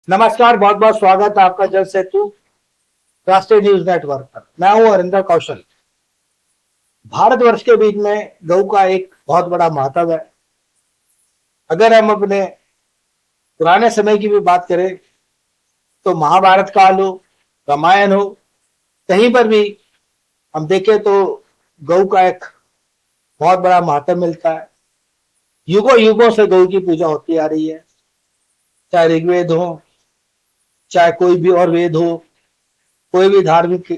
नमस्कार, बहुत बहुत स्वागत है आपका जल सेतु राष्ट्रीय न्यूज नेटवर्क पर। मैं हूं हरिंदर कौशल। भारतवर्ष के बीच में गौ का एक बहुत बड़ा महत्व है। अगर हम अपने पुराने समय की भी बात करें तो महाभारत काल हो, रामायण हो, कहीं पर भी हम देखें तो गौ का एक बहुत बड़ा महत्व मिलता है। युगों युगों से गौ की पूजा होती आ रही है, चाहे ऋग्वेद हो, चाहे कोई भी और वेद हो, कोई भी धार्मिक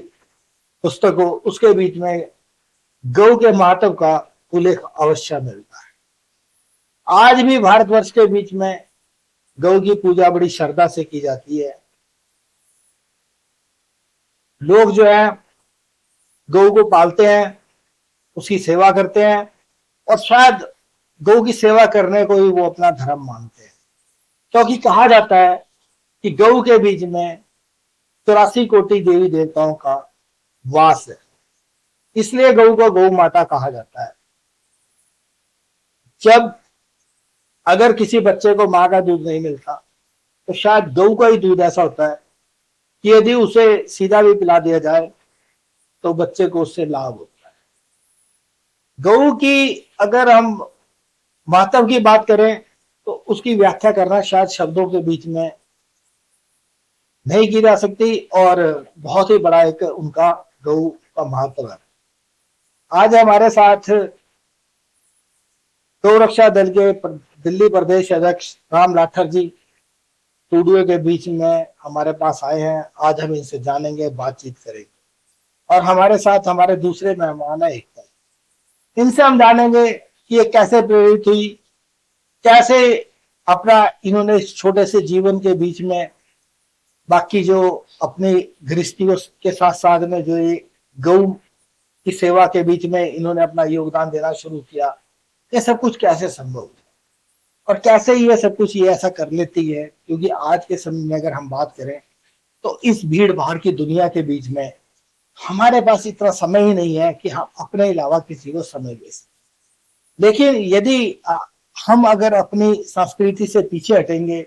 पुस्तक हो, उसके बीच में गौ के महत्व का उल्लेख अवश्य मिलता है। आज भी भारतवर्ष के बीच में गौ की पूजा बड़ी श्रद्धा से की जाती है। लोग जो है गौ को पालते हैं, उसकी सेवा करते हैं और शायद गौ की सेवा करने को ही वो अपना धर्म मानते हैं, क्योंकि कहा जाता है कि गौ के बीच में 84 कोटि देवी देवताओं का वास है। इसलिए गौ को गौ माता कहा जाता है। जब अगर किसी बच्चे को माँ का दूध नहीं मिलता तो शायद गौ का ही दूध ऐसा होता है कि यदि उसे सीधा भी पिला दिया जाए तो बच्चे को उससे लाभ होता है। गौ की अगर हम महत्व की बात करें तो उसकी व्याख्या करना शायद शब्दों के बीच में नहीं की जा सकती, और बहुत ही बड़ा एक उनका गौ का महत्व है। आज हमारे साथ गौ रक्षा दल के दिल्ली प्रदेश अध्यक्ष राम लाठर जी स्टूडियो के बीच में हमारे पास आए हैं। आज हम इनसे जानेंगे, बातचीत करेंगे, और हमारे साथ हमारे दूसरे मेहमान है एकता। इनसे हम जानेंगे कि ये कैसे प्रेरित हुई, कैसे अपना इन्होंने इस छोटे से जीवन के बीच में बाकी जो अपनी गृहस्थियों के साथ साथ में जो ये गौ की सेवा के बीच में इन्होंने अपना योगदान देना शुरू किया, ये सब कुछ कैसे संभव है और कैसे ये सब कुछ ये ऐसा कर लेती है। क्योंकि आज के समय में अगर हम बात करें तो इस भीड़ भाड़ की दुनिया के बीच में हमारे पास इतना समय ही नहीं है कि हम अपने अलावा किसी को समय दे सकें। लेकिन यदि हम अगर अपनी संस्कृति से पीछे हटेंगे,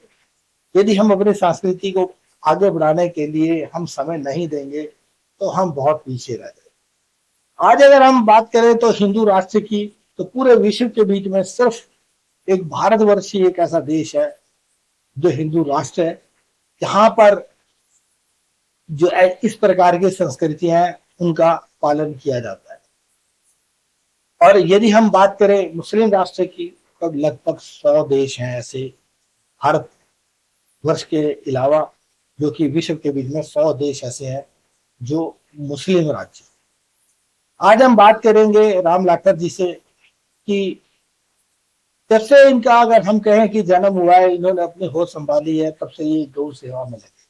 यदि हम अपनी संस्कृति को आगे बढ़ाने के लिए हम समय नहीं देंगे तो हम बहुत पीछे रह जाएंगे। आज अगर हम बात करें तो हिंदू राष्ट्र की, तो पूरे विश्व के बीच में सिर्फ एक भारतवर्ष ही एक ऐसा देश है जो हिंदू राष्ट्र है, जहां पर जो इस प्रकार की संस्कृतियां हैं उनका पालन किया जाता है। और यदि हम बात करें मुस्लिम राष्ट्र की तो लगभग 100 देश हैं ऐसे भारत वर्ष के अलावा, जो कि विश्व के बीच में 100 देश ऐसे हैं जो मुस्लिम राज्य। आज हम बात करेंगे राम लाठर जी से कि जब से इनका अगर हम कहें कि जन्म हुआ है, इन्होंने अपनी होश संभाली है, तब से ये गौ सेवा में लगे।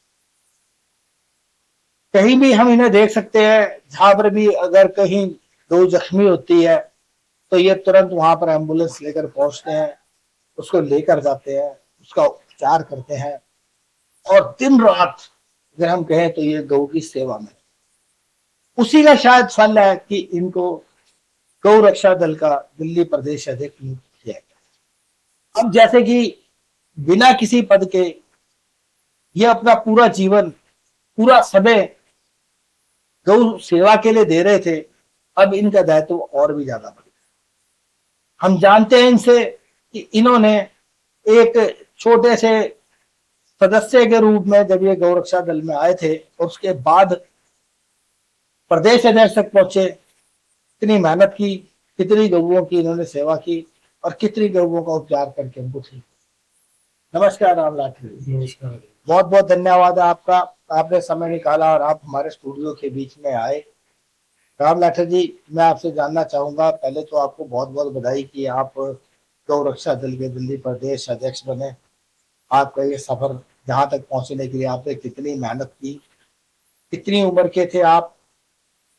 कहीं भी हम इन्हें देख सकते हैं, जहां पर भी अगर कहीं गौ जख्मी होती है तो ये तुरंत वहां पर एम्बुलेंस लेकर पहुंचते हैं, उसको लेकर जाते हैं, उसका उपचार करते हैं, और दिन रात अगर हम कहें तो ये गौ की सेवा में। उसी का शायद फल है कि इनको गौ रक्षा दल का दिल्ली प्रदेश अध्यक्ष नियुक्त किया गया। अब जैसे कि बिना किसी पद के ये अपना पूरा जीवन, पूरा समय गौ सेवा के लिए दे रहे थे, अब इनका दायित्व और भी ज्यादा बढ़ गया। हम जानते हैं इनसे कि इन्होंने एक छोटे से सदस्य के रूप में जब ये गौ रक्षा दल में आए थे और उसके बाद प्रदेश अध्यक्ष तक पहुंचे, कितनी मेहनत की, कितनी गौओं की इन्होंने सेवा की और कितनी गौओं का उपचार करके उनको ठीक। नमस्कार राम लाठर जी। नमस्कार। बहुत बहुत धन्यवाद है आपका, आपने समय निकाला और आप हमारे स्टूडियो के बीच में आए। राम लाठर जी, मैं आपसे जानना चाहूंगा, पहले तो आपको बहुत बहुत बधाई कि आप गौ रक्षा दल के दिल्ली प्रदेश अध्यक्ष बने। आपका ये सफर जहां तक पहुंचने के लिए आपने कितनी मेहनत की, कितनी उम्र के थे आप।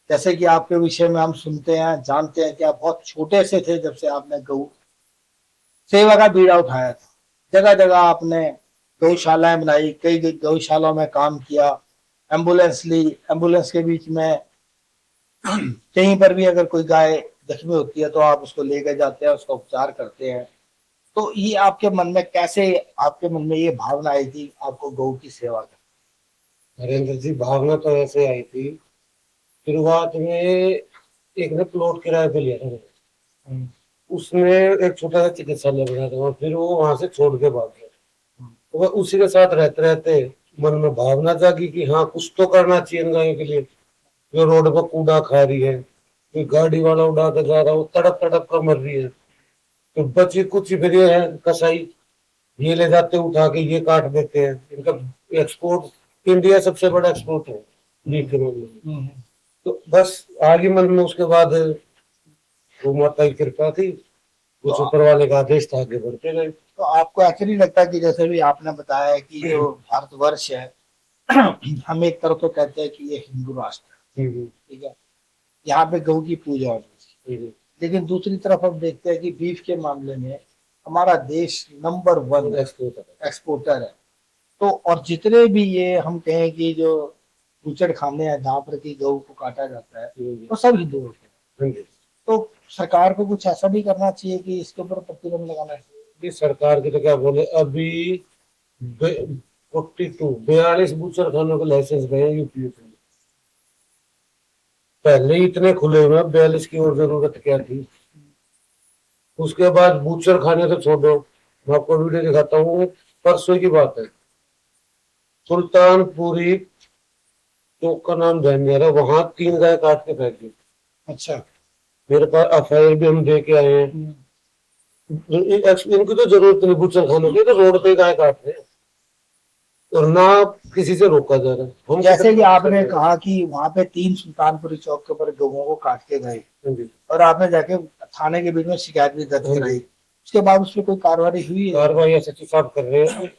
जैसे कि आपके विषय में हम सुनते हैं, जानते हैं कि आप बहुत छोटे से थे जब से आपने गौ सेवा का बीड़ा उठाया था। जगह जगह आपने गौशालाएं बनाई, कई गौशालाओं में काम किया, एम्बुलेंस ली, एम्बुलेंस के बीच में कहीं पर भी अगर कोई गाय जख्मी होती है तो आप उसको लेकर जाते हैं, उसका उपचार करते हैं। तो ये आपके मन में कैसे, आपके मन में ये भावना आई थी आपको गौ की सेवा करनी? नरेंद्र जी, भावना तो ऐसे आई थी। शुरुआत में एक ने प्लॉट किराए पे लिया था मैंने। हम्म, उसमें एक छोटा सा चिकित्सालय बनाया था और फिर वो वहां से छोड़ के भाग गया। हम्म, तो वह उसी के साथ रहते रहते मन में भावना जागी कि हाँ, कुछ तो करना चाहिए इन गायों के लिए। जो रोड पर कूड़ा खा रही है, कोई गाड़ी वाला उड़ा के जा रहा है, वो तड़प तड़प कर मर रही है। तो बची कुछ ही फिर ये है कसाई, ये ले जाते उठा के ये काट देते हैं। इनका एक्सपोर्ट, इंडिया सबसे बड़ा एक्सपोर्ट है बीफ के मामले में। हम्म। तो बस आगे मन में उसके बाद वो माता की कृपा थी, तो कुछ ऊपर वाले का आदेश था, आगे बढ़ते गए। तो आपको ऐसा नहीं लगता कि जैसे भी आपने बताया है कि जो भारतवर्ष है हम एक तरफ तो कहते हैं कि ये हिंदू राष्ट्र है, ठीक है, यहाँ पे गौ की पूजा होती है, लेकिन दूसरी तरफ हम देखते हैं कि बीफ के मामले में हमारा देश नंबर 1 एक्सपोर्टर है। तो और जितने भी ये हम कहें कि जो बूचड़ खाने हैं जहाँ पर की गौ को काटा जाता है, वो सब हिंदू होते हैं। तो सरकार को कुछ ऐसा भी करना चाहिए कि इसके ऊपर प्रतिबंध लगाना चाहिए। सरकार की तो क्या बोले, अभी 42 बूचर खानों के लाइसेंस गए यूपी में। पहले ही इतने खुले हुए, 42 की और जरूरत क्या थी। उसके बाद बूचर खाने तो छोड़ो, मैं आपको वीडियो दिखाता हूँ। परसों की बात है, सुल्तानपुरी चौक का नाम ध्यान दे रहा, वहां 3 गाय काट के फेंक दी। अच्छा। मेरे पास एफआईआर भी हम दे के आए हैं। इनकी तो जरूरत नहीं बूचर खाने की, तो रोड पे गाय काट रहे हैं और ना किसी से रोका जा रहा है। हम जैसे कि आपने कहा कि वहां पे 3 सुल्तानपुरी चौक के ऊपर गौओं को काट के गए और आपने जाके थाने के बीच में शिकायत भी दर्ज कराई, उसके बाद उसमें कोई कार्रवाई हुई है? कार्रवाई एसएसपी साहब कर रहे हैं,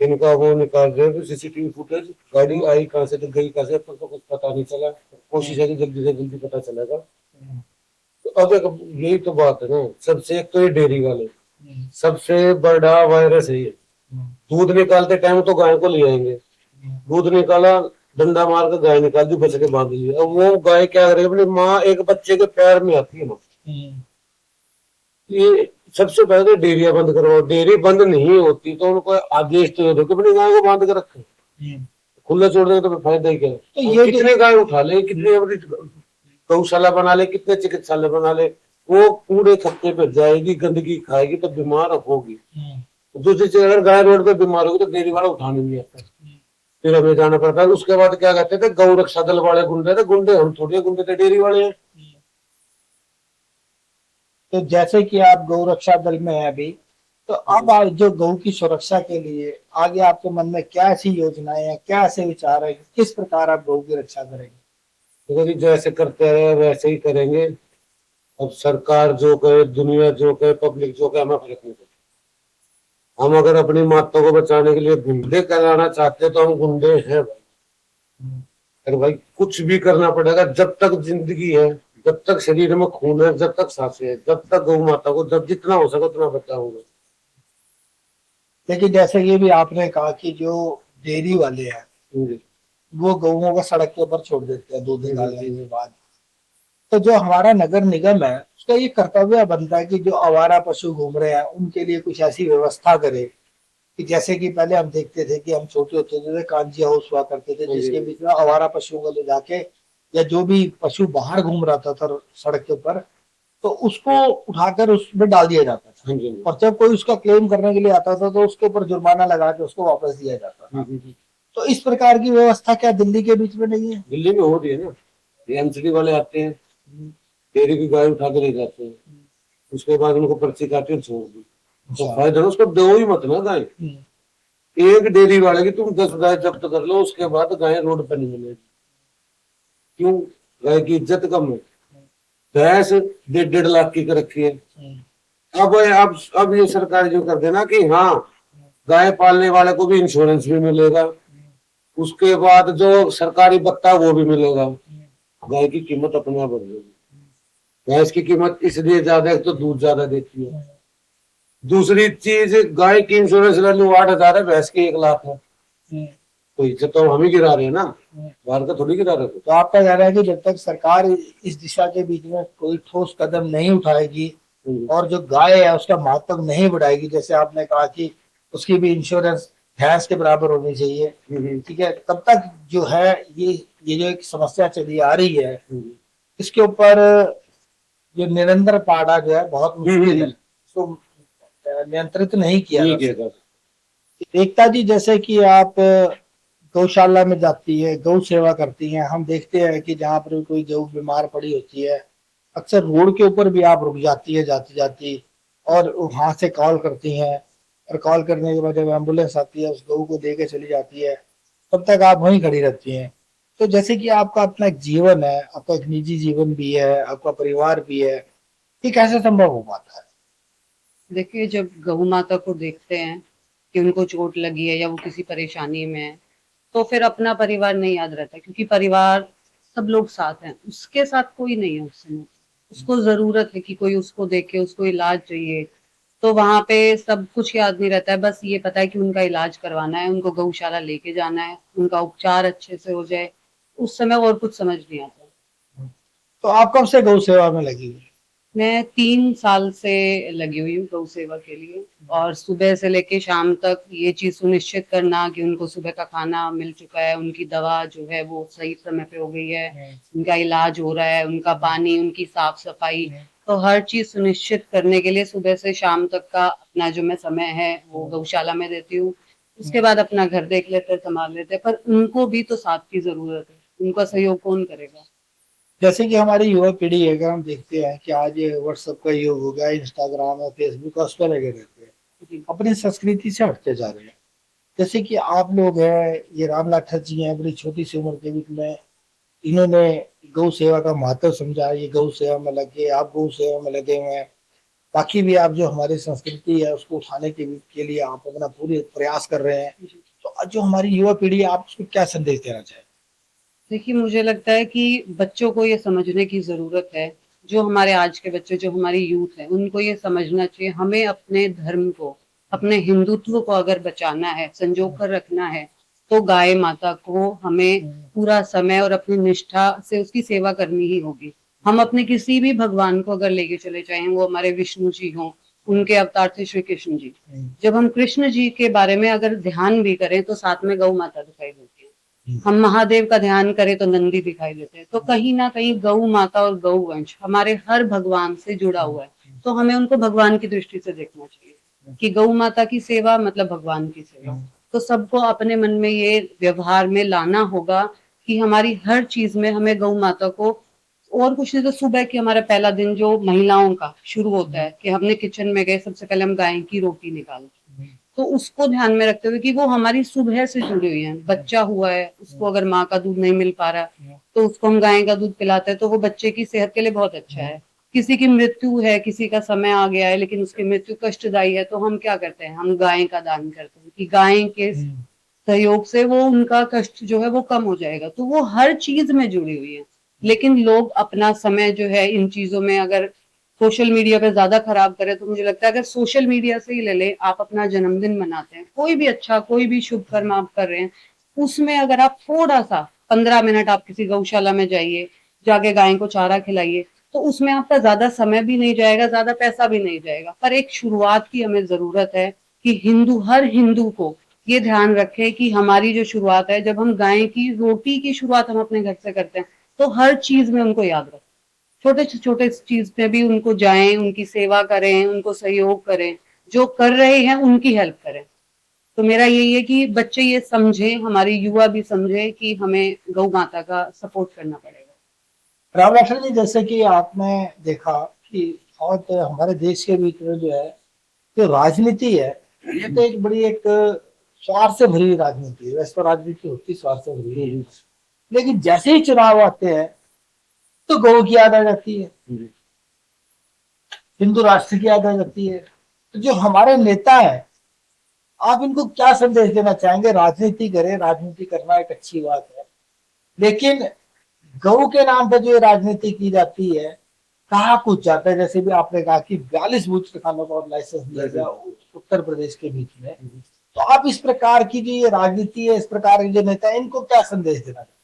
इनका वो निकाल रहे हैं सीसीटीवी फुटेज, गाड़ी आई कहाँ से, गई कहाँ से, अपन को कुछ पता नहीं चला। कोशिश है कि जल्दी से जल्दी पता चलेगा। तो अब यही तो बात है ना, सबसे एक तो ये डेयरी वाले सबसे बड़ा वायरस है ये। दूध निकालते टाइम तो गाय को ले आएंगे, दूध निकाला, डंडा मार के गाय निकाल दी, बच के बांध ली। अब वो गाय क्या करेगी, अपनी माँ एक बच्चे के पैर में आती है ना। ये सबसे पहले डेयरिया बंद करवाओ। डेयरी बंद नहीं होती तो उनको आदेश तो दो कि अपनी गाय को बांध के रखें। खुला छोड़ देंगे तो फायदा ही क्या है। तो ये कितने गाय उठा ले, कितने अपनी गौशाला बना ले, कितने चिकित्सालय बना ले, वो कूड़े खत्ते पे जाएगी, गंदगी खाएगी तो बीमार होगी। दूसरी चीज, अगर गाय रोड पे बीमार होगी तो डेयरी वाला उठाने नहीं आता, फिर हमें जाना पड़ता है। उसके बाद क्या कहते थे, गौ रक्षा दल वाले गुंडे थे। गुंडे हम थोड़े गुंडे थे, डेयरी वाले हैं। तो जैसे कि आप गौ रक्षा दल में है अभी, तो अब आप जो गौ की सुरक्षा के लिए आगे आपके मन में क्या ऐसी योजनाएं हैं, क्या ऐसे विचार है, किस प्रकार आप गौ की रक्षा करेंगे? तो जैसे करते रहे वैसे ही करेंगे। अब सरकार जो कहे, दुनिया जो कहे, पब्लिक जो कहे, हमें फर्क नहीं पड़ता। हम अगर अपनी माता को बचाने के लिए गुंडे कराना चाहते तो हम गुंडे हैं भाई। अरे भाई, कुछ भी करना पड़ेगा जब तक जिंदगी है, जब तक शरीर में खून है, जब तक सांसें है, जब तक गौ माता को जब जितना हो सके उतना बचाऊंगा। लेकिन जैसे ये भी आपने कहा कि जो डेयरी वाले हैं वो गौओं को सड़क के ऊपर छोड़ देते हैं दूध निकालने के बाद, तो जो हमारा नगर निगम है उसका ये कर्तव्य बनता है कि जो आवारा पशु घूम रहे हैं उनके लिए कुछ ऐसी व्यवस्था करे कि जैसे कि पहले हम देखते थे कि हम छोटे होते थे कांजी हाउस हुआ करते थे जिसके बीच में आवारा पशुओं को ले जाके, या जो भी पशु बाहर घूम रहा था सड़क के ऊपर, तो उसको उठाकर उसमें डाल दिया जाता था और जब कोई उसका क्लेम करने के लिए आता था तो उसके ऊपर जुर्माना लगा के उसको वापस दिया जाता था। तो इस प्रकार की व्यवस्था क्या दिल्ली के बीच में नहीं है? दिल्ली में हो रही है ना, एमसीडी वाले आते हैं, डेयरी की गाय उठा के ले जाते हैं, उसके बाद उनको पर्ची काटी और छोड़ दी। तो फायदा उसको दो ही मत ना गाय। एक डेयरी वाले की तुम 10 गाय जब्त कर लो, उसके बाद गाय रोड पर नहीं मिलेगी। क्यों? गाय की इज्जत कम है। भैंस 1.5 लाख की कर रखी है। अब ये सरकार जो कर देना कि हाँ, गाय पालने वाले को भी इंश्योरेंस भी मिलेगा, उसके बाद जो सरकारी भत्ता वो भी मिलेगा। गाय की कीमत अपने आप बढ़ जाएगी। भैंस की कीमत इसलिए ज्यादा है तो दूध ज्यादा देती है। दूसरी चीज, गाय की इंश्योरेंस वैल्यू 8,000 है, भैंस की 1 लाख है। तो इज्जत तो हम ही गिरा रहे हैं ना, बाहर का थोड़ी गिरा रहे। तो आपका कह रहा है कि जब तक सरकार इस दिशा के बीच में कोई ठोस कदम नहीं उठाएगी और जो गाय है उसका महत्व नहीं बढ़ाएगी, जैसे आपने कहा कि उसकी भी इंश्योरेंस भैंस के बराबर होनी चाहिए, ठीक है, तब तक जो है ये जो एक समस्या चली आ रही है, इसके ऊपर जो निरंतर पाड़ा जो है बहुत मुश्किल है, इसको नियंत्रित नहीं किया जा सकता। एकता जी, जैसे कि आप गौशाला में जाती है, गौ सेवा करती हैं, हम देखते हैं कि जहाँ पर कोई गौ बीमार पड़ी होती है, अक्सर रोड के ऊपर भी आप रुक जाती है जाती जाती, और वहां से कॉल करती हैं, और कॉल करने के बाद जब एम्बुलेंस आती है उस गऊ को दे के चली जाती है, तब तक आप वहीं खड़ी रहती हैं। तो जैसे कि आपका अपना एक जीवन है, आपका एक निजी जीवन भी है, आपका परिवार भी है, ये कैसे संभव हो पाता है? देखिए, जब गऊ माता को देखते हैं कि उनको चोट लगी है या वो किसी परेशानी में है, तो फिर अपना परिवार नहीं याद रहता, क्योंकि परिवार सब लोग साथ हैं, उसके साथ कोई नहीं है उस समय। उसको जरूरत है कि कोई उसको देखे, उसको इलाज चाहिए, तो वहां पे सब कुछ याद नहीं रहता है। बस ये पता है कि उनका इलाज करवाना है, उनको गौशाला लेके जाना है, उनका उपचार अच्छे से हो जाए, उस समय और कुछ समझ नहीं आता। तो आप कब से गौ सेवा में लगी हुई? मैं 3 साल से लगी हुई हूँ गौ सेवा के लिए, और सुबह से लेके शाम तक ये चीज सुनिश्चित करना कि उनको सुबह का खाना मिल चुका है, उनकी दवा जो है वो सही समय पे हो गई है, उनका इलाज हो रहा है, उनका पानी, उनकी साफ सफाई, तो हर चीज सुनिश्चित करने के लिए सुबह से शाम तक का अपना जो मैं समय है वो गौशाला में देती हूँ। उसके बाद अपना घर देख लेते हैं, संभाल लेते हैं, पर उनको भी तो साथ की जरूरत है, उनका सहयोग कौन करेगा। जैसे कि हमारी युवा पीढ़ी है, अगर हम देखते हैं कि आज व्हाट्सएप का युग हो गया, इंस्टाग्राम और फेसबुक उस पर लगे रहते हैं, अपनी संस्कृति से हटते जा रहे हैं। जैसे कि आप लोग हैं, ये राम लाठर जी हैं, बड़ी छोटी सी उम्र के बीच में इन्होंने गौ सेवा का महत्व समझा, ये गौ सेवा में लगे, आप गौ सेवा में लगे हुए हैं, बाकी भी आप जो हमारी संस्कृति है उसको उठाने के लिए आप अपना पूरे प्रयास कर रहे हैं। तो आज जो हमारी युवा पीढ़ी है, आप उसको क्या संदेश देना चाहें? देखिए, मुझे लगता है कि बच्चों को ये समझने की ज़रूरत है, जो हमारे आज के बच्चे, जो हमारी यूथ है, उनको ये समझना चाहिए, हमें अपने धर्म को, अपने हिंदुत्व को अगर बचाना है, संजो कर रखना है, तो गाय माता को हमें पूरा समय और अपनी निष्ठा से उसकी सेवा करनी ही होगी। हम अपने किसी भी भगवान को अगर लेके चले, चाहे वो हमारे विष्णु जी हों, उनके अवतार थे श्री कृष्ण जी, जब हम कृष्ण जी के बारे में अगर ध्यान भी करें तो साथ में गौ माता दिखाई देती है। हम महादेव का ध्यान करें तो नंदी दिखाई देते हैं। तो कहीं ना कहीं गौ माता और गौ वंश हमारे हर भगवान से जुड़ा हुआ है, तो हमें उनको भगवान की दृष्टि से देखना चाहिए कि गौ माता की सेवा मतलब भगवान की सेवा। तो सबको अपने मन में ये व्यवहार में लाना होगा कि हमारी हर चीज में हमें गौ माता को, और कुछ नहीं तो सुबह की हमारा पहला दिन जो महिलाओं का शुरू होता है कि हमने किचन में गए, सबसे पहले हम गाय की रोटी निकालते, तो उसको ध्यान में रखते हुए कि वो हमारी सुबह से जुड़ी हुई है। बच्चा हुआ है, उसको अगर माँ का दूध नहीं मिल पा रहा तो उसको हम गाय का दूध पिलाते हैं, तो वो बच्चे की सेहत के लिए बहुत अच्छा है। किसी की मृत्यु है, किसी का समय आ गया है लेकिन उसकी मृत्यु कष्टदायी है, तो हम क्या करते हैं, हम गाय का दान करते हैं कि गाय के सहयोग से वो उनका कष्ट जो है वो कम हो जाएगा। तो वो हर चीज में जुड़ी हुई है, लेकिन लोग अपना समय जो है इन चीजों में अगर सोशल मीडिया पे ज्यादा खराब करे, तो मुझे लगता है अगर सोशल मीडिया से ही ले ले, आप अपना जन्मदिन मनाते हैं, कोई भी अच्छा, कोई भी शुभ कर्म आप कर रहे हैं, उसमें अगर आप थोड़ा सा 15 मिनट आप किसी गौशाला में जाइए, जाके गाय को चारा खिलाइए, तो उसमें आपका ज्यादा समय भी नहीं जाएगा, ज्यादा पैसा भी नहीं जाएगा। पर एक शुरुआत की हमें जरूरत है कि हर हिंदू को ये ध्यान रखे कि हमारी जो शुरुआत है, जब हम गाय की रोटी की शुरुआत हम अपने घर से करते हैं, तो हर चीज में उनको याद रखें, छोटे से छोटे चीज पे भी उनको जाएं, उनकी सेवा करें, उनको सहयोग करें, जो कर रहे हैं उनकी हेल्प करें। तो मेरा यही है कि बच्चे ये समझे, हमारी युवा भी समझे कि हमें गौ माता का सपोर्ट करना पड़ेगा। राम लखन जी, जैसे कि आपने देखा कि बहुत हमारे देश के बीच में जो है, जो राजनीति है, ये तो एक बड़ी एक स्वार्थ से भरी हुई राजनीति है। वैसे तो राजनीति होती स्वार्थ से भरी हुई है, लेकिन जैसे ही चुनाव आते हैं तो गौ की याद आ जाती है, हिंदू राष्ट्र की याद आ जाती है। तो जो हमारे नेता है, आप इनको क्या संदेश देना चाहेंगे? राजनीति करें, राजनीति करना एक अच्छी बात है, लेकिन गौ के नाम पर जो ये राजनीति की जाती है, कहाँ कुछ जाता है? जैसे भी आपने कहा कि 42 बूथ किसानों को लाइसेंस दिया गया उत्तर प्रदेश के बीच में, तो आप इस प्रकार की जो ये राजनीति है, इस प्रकार के जो नेता है, इनको क्या संदेश देना चाहते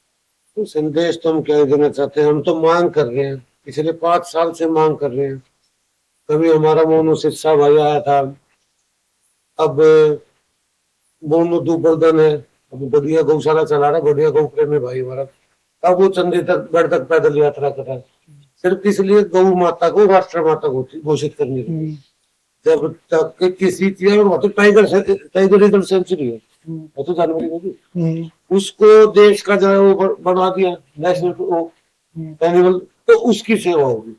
तो संदेश तो हम क्या देना चाहते हैं, हम तो मांग कर रहे हैं, पिछले 5 साल से मांग कर रहे हैं, कभी हमारा मोनू शिक्षा भाई आया था, अब मोनू दुबर्धन है, अब बढ़िया गौशाला चला रहा, बढ़िया गौ प्रेमी भाई हमारा। अब वो चंदी तक गढ़ तक पैदल यात्रा कर रहा है, सिर्फ इसलिए गौ माता को राष्ट्र माता घोषित करने के लिए। जब तक कि किसी चीज में तो टाइगर रिजर्व सेंचुरी है, वो तो जानवरी होगी, उसको देश का जो है वो बना दिया नेशनल एनिमल, तो उसकी सेवा होगी।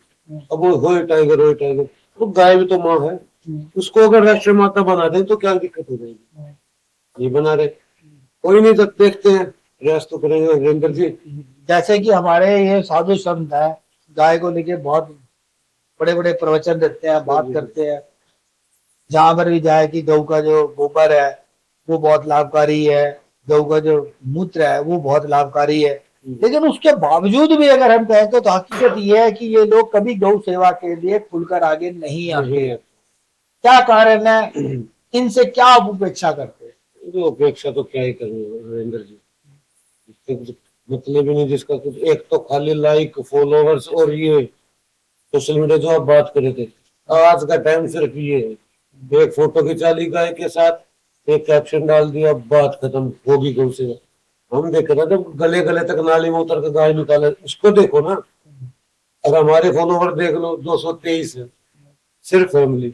अब वो होए टाइगर, तो गाय भी तो माँ है, उसको अगर राष्ट्रीय माता बना दें तो क्या दिक्कत हो जाएगी? ये बना रहे, कोई नहीं, जब देखते हैं, प्रयास तो करेंगे वीरेंद्र जी। जैसे कि हमारे ये साधु संत है, गाय को लेके बहुत बड़े बड़े प्रवचन देते हैं, बात करते हैं, जहां पर भी जाए कि गौ का जो गोबर है वो बहुत लाभकारी है, गौ का जो मूत्र है वो बहुत लाभकारी है। लेकिन उसके बावजूद भी अगर हम कहें तो हकीकत ये है कि ये लोग कभी गौ सेवा के लिए खुलकर आगे नहीं आते। क्या कारण है, इनसे क्या आप उपेक्षा करते हैं? तो अपेक्षा तो क्या ही करेंगे वीरेंद्र जी, मतलब ही नहीं जिसका कुछ, एक तो खाली लाइक फॉलोवर्स और ये सोशल मीडिया जो आप बात करे थे, आज का टाइम सिर्फ ये है, एक फोटो खिंचा ली गाय के साथ, एक कैप्शन डाल दिया, बात खत्म होगी गौ से। हम देखे ना, जब गले गले तक नाली में उतर कर गाय निकाले, उसको देखो ना। अगर हमारे फॉलोवर देख लो 223 है, सिर्फ फैमिली।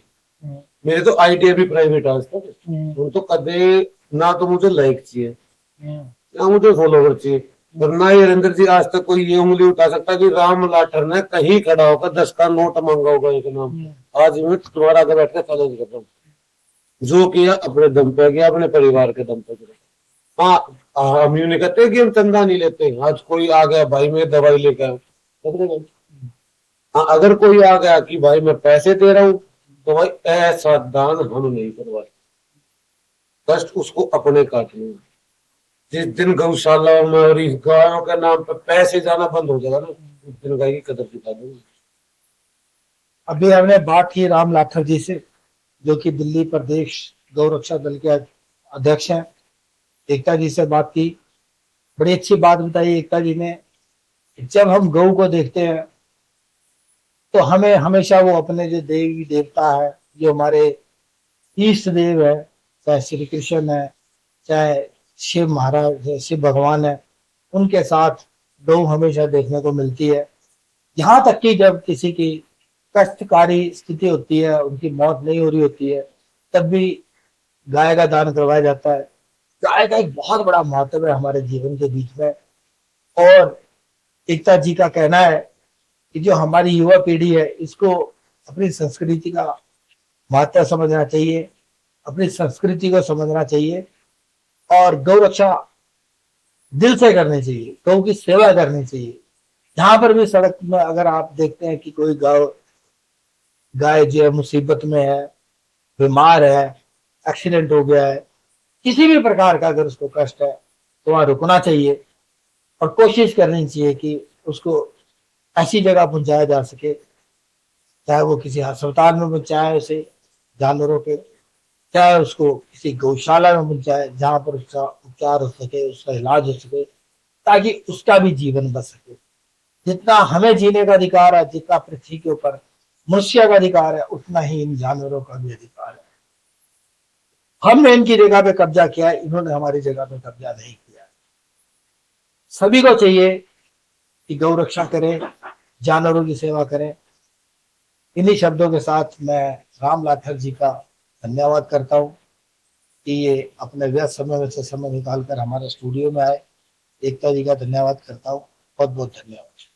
मेरे तो आईडी भी प्राइवेट आज तक, उन तो कदे ना तो मुझे लाइक चाहिए ना मुझे फॉलोवर चाहिए, और ना ही वीरेंद्र जी आज तक कोई ये उंगली उठा सकता कि राम लाठर ने कहीं खड़ा होकर 10 का नोट मांगा होगा एक नाम। आज मैं तुम्हारा आगे बैठ कर चैलेंज करता हूँ, जो किया अपने दम पे किया, अपने परिवार के दम पे किया। हाँ, हम यूं नहीं कहते कि हम चंदा नहीं लेते, आज कोई आ गया भाई मैं दवाई लेकर आऊँ, हाँ, अगर कोई आ गया कि भाई मैं पैसे दे रहा हूँ, तो भाई ऐसा दान हम नहीं करवाते, कष्ट उसको अपने काटने। जिस दिन गौशाला में और इस गायों के नाम पे पैसे जाना बंद हो जाएगा ना, उस दिन गाय की कदर दिखा देंगे। अभी हमने बात की राम लाठर जी से, जो कि दिल्ली प्रदेश गौ रक्षा दल के अध्यक्ष हैं। एकता जी से बात की, बड़ी अच्छी बात बताई एकता जी ने। जब हम गौ को देखते हैं तो हमें हमेशा वो अपने जो देवी देवता है, जो हमारे इष्ट देव है, चाहे श्री कृष्ण है, चाहे शिव महाराज, शिव भगवान है, उनके साथ गौ हमेशा देखने को मिलती है। यहाँ तक कि जब किसी की कष्टकारी स्थिति होती है, उनकी मौत नहीं हो रही होती है, तब भी गाय का दान करवाया जाता है। गाय का एक बहुत बड़ा महत्व है हमारे जीवन के बीच में। और एकता जी का कहना है कि जो हमारी युवा पीढ़ी है, इसको अपनी संस्कृति का महत्व समझना चाहिए, अपनी संस्कृति को समझना चाहिए, और गौ रक्षा दिल से करनी चाहिए, गौ की सेवा करनी चाहिए। जहां पर भी सड़क में अगर आप देखते हैं कि कोई गाय जो है मुसीबत में है, बीमार है, एक्सीडेंट हो गया है, किसी भी प्रकार का अगर उसको कष्ट है, तो वहां रुकना चाहिए और कोशिश करनी चाहिए कि उसको ऐसी जगह पहुंचाया जा सके, चाहे वो किसी अस्पताल में पहुंचाए उसे जानवरों के, चाहे उसको किसी गौशाला में पहुंचाए जहां पर उसका उपचार हो सके, उसका इलाज हो सके, ताकि उसका भी जीवन बच सके। जितना हमें जीने का अधिकार है, जितना पृथ्वी के ऊपर मनुष्य का अधिकार है, उतना ही इन जानवरों का भी अधिकार है। हमने इनकी जगह पे कब्जा किया है, इन्होंने हमारी जगह पे कब्जा नहीं किया। सभी को चाहिए कि गौ रक्षा करें, जानवरों की सेवा करें। इन्हीं शब्दों के साथ मैं राम लाठर जी का धन्यवाद करता हूँ कि ये अपने व्यस्त समय में से समय निकालकर हमारे स्टूडियो में आए। एकता जी का धन्यवाद करता हूँ, बहुत बहुत धन्यवाद।